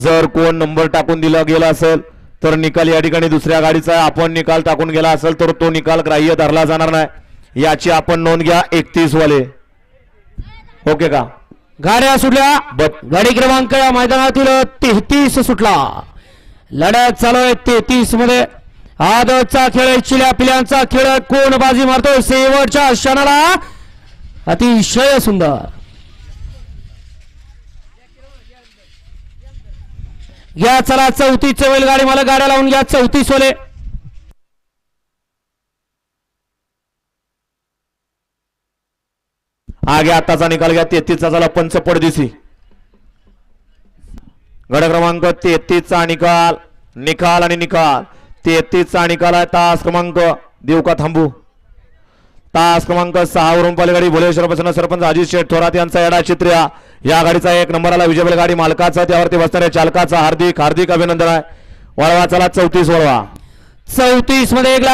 जर कोण नंबर टाकून दिला गेला असेल तर निकाल या ठिकाणी दुसऱ्या गाडीचा आहे. आपण निकाल टाकून गेला असेल तर तो निकाल ग्राह्य धरला जाणार नाही. याची आपण नोंद घ्या. 31 वाले ओके का? गाड्या सुटल्या. गाडी क्रमांक या मैदानातील 33 सुटला. लढत चालू आहे 33 मध्ये. आदतचा खेळ, चिल्या पिल्यांचा खेळ. कोण बाजी मारतोय शेवटच्या क्षणाला? अतिशय सुंदर. घ्या चला 34 वेळ गाडी मला गाड्या लावून घ्या. 34 वाले आगे आताचा निकाल घ्या. 33 चा झाला पंच पडदिसी. गड क्रमांक 33 चा निकाल. निकाल आणि निकाल 33 चा निकाल आहे. तास क्रमांक देऊ का थांबू? तास क्रमांक 6 वरून पलीकडे भुलेश्वर बसना सरपंच अजित शेठ थोरात यांचा येडा चित्र्या. या गाडीचा 1 नंबर आला. विजय गाडी मालकाचा, त्यावरती बसणाऱ्या चालकाचा हार्दिक हार्दिक अभिनंदन आहे. वळवा चला 34 वळवा. 34 मध्ये 1 लाख